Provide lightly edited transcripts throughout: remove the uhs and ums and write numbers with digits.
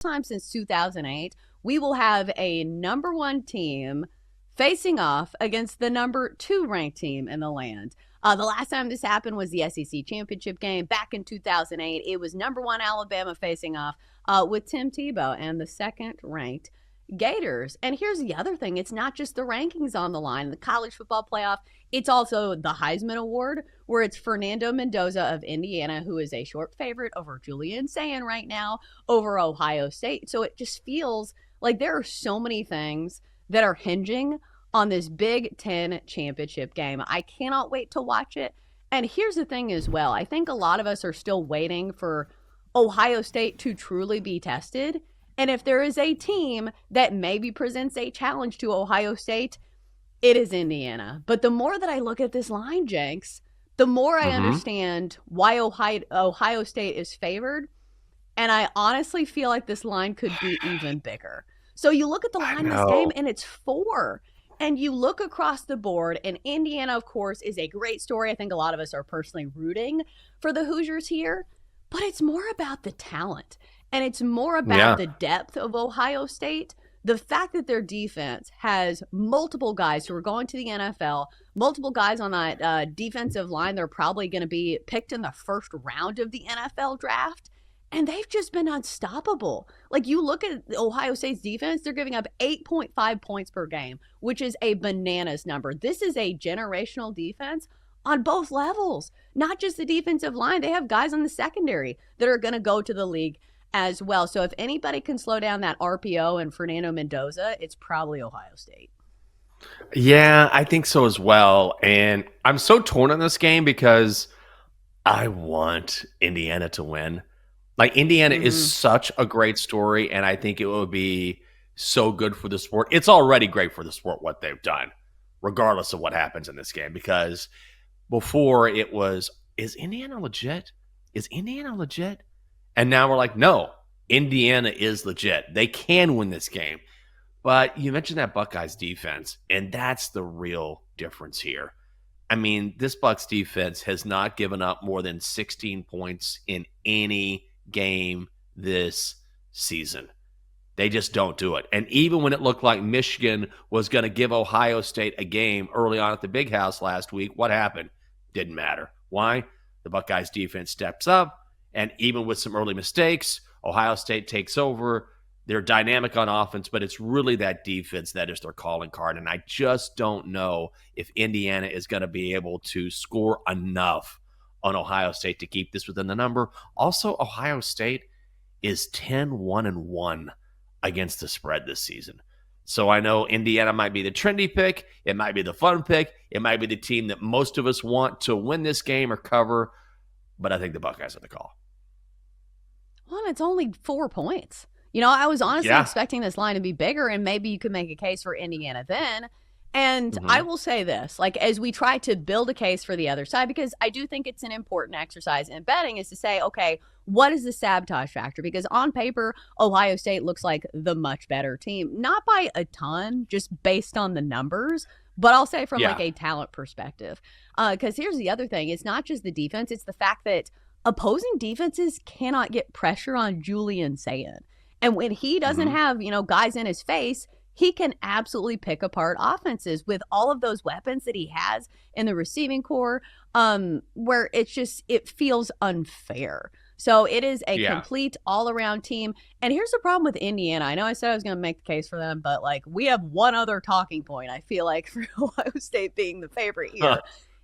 time since 2008, we will have a number one team facing off against the number two ranked team in the land. The last time this happened was the SEC championship game back in 2008. It was number one Alabama facing off with Tim Tebow and the second ranked Gators. And here's the other thing. It's not just the rankings on the line. The college football playoff, it's also the Heisman Award, where it's Fernando Mendoza of Indiana, who is a short favorite over Julian Sayin right now, over Ohio State. So it just feels like there are so many things that are hinging on this Big Ten championship game. I cannot wait to watch it. And here's the thing as well. I think a lot of us are still waiting for Ohio State to truly be tested. And if there is a team that maybe presents a challenge to Ohio State, it is Indiana. But the more that I look at this line, Jenks, the more I understand why Ohio State is favored. And I honestly feel like this line could be even bigger. So you look at the line in this game, and it's 4. And you look across the board, and Indiana, of course, is a great story. I think a lot of us are personally rooting for the Hoosiers here. But it's more about the talent. And it's more about the depth of Ohio State. The fact that their defense has multiple guys who are going to the NFL, multiple guys on that defensive line, they're probably going to be picked in the first round of the NFL draft. And they've just been unstoppable. Like, you look at Ohio State's defense, they're giving up 8.5 points per game, which is a bananas number. This is a generational defense on both levels, not just the defensive line. They have guys on the secondary that are going to go to the league as well. So if anybody can slow down that RPO and Fernando Mendoza, it's probably Ohio State. Yeah, I think so as well. And I'm so torn on this game because I want Indiana to win. Like, Indiana is such a great story, and I think it would be so good for the sport. It's already great for the sport what they've done, regardless of what happens in this game. Because before it was, is Indiana legit? Is Indiana legit? And now we're like, no, Indiana is legit. They can win this game. But you mentioned that Buckeyes defense, and that's the real difference here. I mean, this Bucs defense has not given up more than 16 points in any game this season. They just don't do it. And even when it looked like Michigan was going to give Ohio State a game early on at the Big House last week, what happened? Didn't matter. Why? The Buckeyes defense steps up, and even with some early mistakes, Ohio State takes over. They're dynamic on offense, but it's really that defense that is their calling card. And I just don't know if Indiana is going to be able to score enough on Ohio State to keep this within the number. Also, Ohio State is 10-1-1 against the spread this season. So I know Indiana might be the trendy pick. It might be the fun pick. It might be the team that most of us want to win this game or cover. But I think the Buckeyes are the call. Well, it's only 4 points. You know, I was honestly expecting this line to be bigger, and maybe you could make a case for Indiana then. And I will say this, like, as we try to build a case for the other side, because I do think it's an important exercise in betting, is to say, okay, what is the sabotage factor? Because on paper, Ohio State looks like the much better team, not by a ton, just based on the numbers, but I'll say from like a talent perspective. Because here's the other thing. It's not just the defense. It's the fact that opposing defenses cannot get pressure on Julian Sayin. And when he doesn't have, you know, guys in his face, he can absolutely pick apart offenses with all of those weapons that he has in the receiving core, where it's just, it feels unfair. So it is a complete all-around team. And here's the problem with Indiana. I know I said I was going to make the case for them, but, like, we have one other talking point, I feel like, for Ohio State being the favorite here,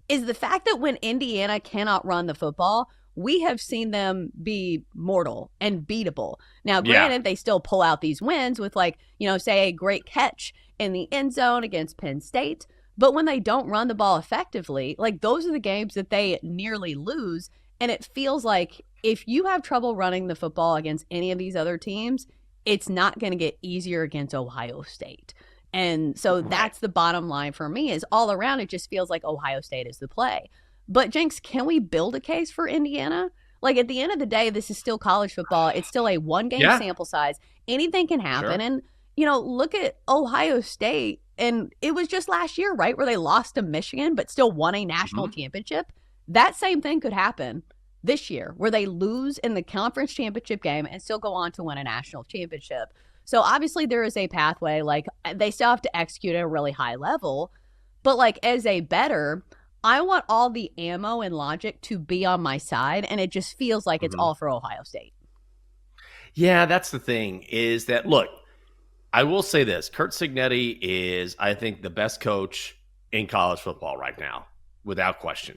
is the fact that when Indiana cannot run the football, we have seen them be mortal and beatable. Now, granted, they still pull out these wins with, like, you know, say a great catch in the end zone against Penn State. But when they don't run the ball effectively, like, those are the games that they nearly lose. And it feels like if you have trouble running the football against any of these other teams, it's not going to get easier against Ohio State. And so that's the bottom line for me, is all around it just feels like Ohio State is the play. But, Jenks, can we build a case for Indiana? Like, at the end of the day, this is still college football. It's still a one-game sample size. Anything can happen. And, you know, look at Ohio State. And it was just last year, right, where they lost to Michigan but still won a national championship. That same thing could happen this year, where they lose in the conference championship game and still go on to win a national championship. So obviously there is a pathway. Like, they still have to execute at a really high level, but like, as a bettor, I want all the ammo and logic to be on my side, and it just feels like it's all for Ohio State. Yeah, that's the thing, is that, look, I will say this. Curt Cignetti is, I think, the best coach in college football right now, without question.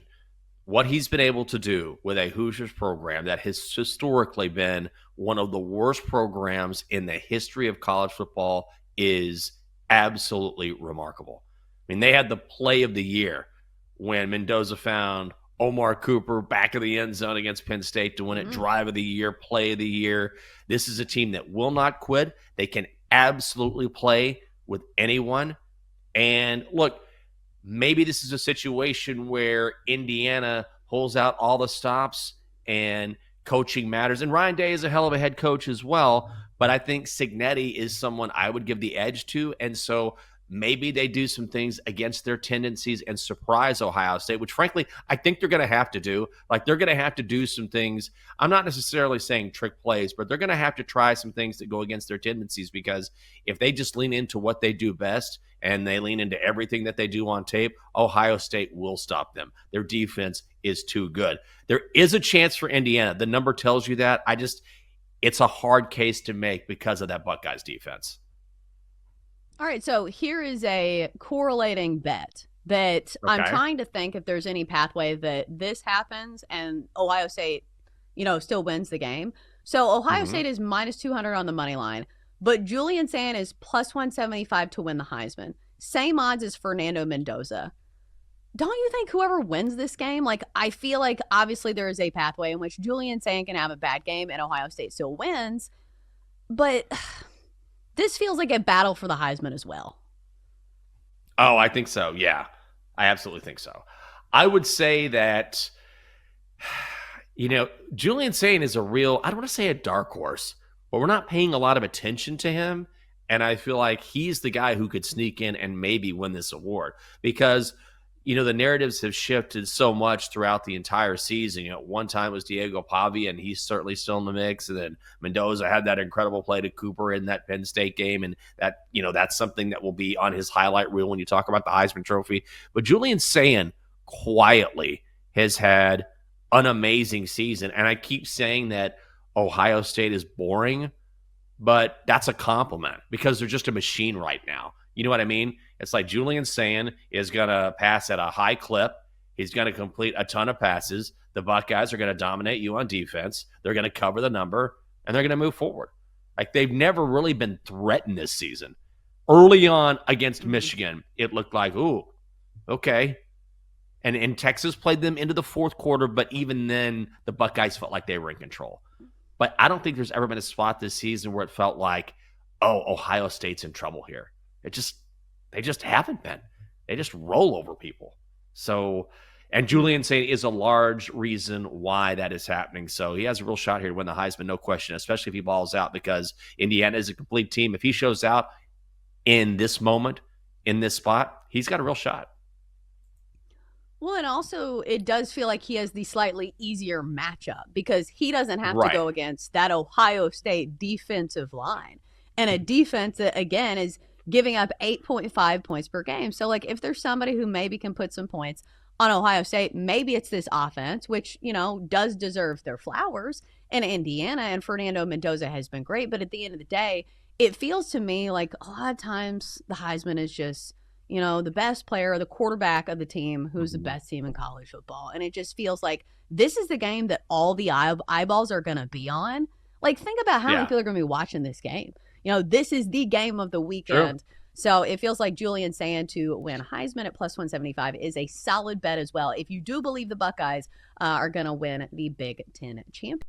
What he's been able to do with a Hoosiers program that has historically been one of the worst programs in the history of college football is absolutely remarkable. I mean, they had the play of the year when Mendoza found Omar Cooper back of the end zone against Penn State to win it. Drive of the year, play of the year. This is a team that will not quit. They can absolutely play with anyone. And look, maybe this is a situation where Indiana pulls out all the stops and coaching matters. And Ryan Day is a hell of a head coach as well. But I think Cignetti is someone I would give the edge to. And so maybe they do some things against their tendencies and surprise Ohio State, which frankly, I think they're going to have to do. Like, they're going to have to do some things. I'm not necessarily saying trick plays, but they're going to have to try some things that go against their tendencies, because if they just lean into what they do best and they lean into everything that they do on tape, Ohio State will stop them. Their defense is too good. There is a chance for Indiana. The number tells you that. It's a hard case to make because of that Buckeyes defense. All right, so here is a correlating bet that I'm trying to think if there's any pathway that this happens and Ohio State, still wins the game. So Ohio State is minus 200 on the money line, but Julian Sand is plus 175 to win the Heisman. Same odds as Fernando Mendoza. Don't you think whoever wins this game, like, I feel like obviously there is a pathway in which Julian Sand can have a bad game and Ohio State still wins, but this feels like a battle for the Heisman as well. Oh, I think so. Yeah, I absolutely think so. I would say that, Julian Sand is a real, I don't want to say a dark horse, but we're not paying a lot of attention to him. And I feel like he's the guy who could sneak in and maybe win this award, because the narratives have shifted so much throughout the entire season. One time it was Diego Pavia, and he's certainly still in the mix. And then Mendoza had that incredible play to Cooper in that Penn State game. And that, that's something that will be on his highlight reel when you talk about the Heisman Trophy. But Julian Sand quietly has had an amazing season. And I keep saying that Ohio State is boring, but that's a compliment because they're just a machine right now. You know what I mean? It's like Julian Sand is going to pass at a high clip. He's going to complete a ton of passes. The Buckeyes are going to dominate you on defense. They're going to cover the number, and they're going to move forward. Like, they've never really been threatened this season. Early on against Michigan, it looked like, ooh, okay. And Texas played them into the fourth quarter, but even then, the Buckeyes felt like they were in control. But I don't think there's ever been a spot this season where it felt like, oh, Ohio State's in trouble here. They just haven't been. They just roll over people. So, and Julian Sand is a large reason why that is happening. So he has a real shot here to win the Heisman, no question, especially if he balls out, because Indiana is a complete team. If he shows out in this moment, in this spot, he's got a real shot. Well, and also it does feel like he has the slightly easier matchup because he doesn't have to go against that Ohio State defensive line. And a defense that, again, is giving up 8.5 points per game. So, like, if there's somebody who maybe can put some points on Ohio State, maybe it's this offense, which, does deserve their flowers in Indiana. And Fernando Mendoza has been great. But at the end of the day, it feels to me like a lot of times the Heisman is just, the best player or the quarterback of the team who's the best team in college football. And it just feels like this is the game that all the eyeballs are going to be on. Like, think about how many people are going to be watching this game. This is the game of the weekend. True. So it feels like Julian Sand to win Heisman at plus 175 is a solid bet as well, if you do believe the Buckeyes are going to win the Big Ten championship.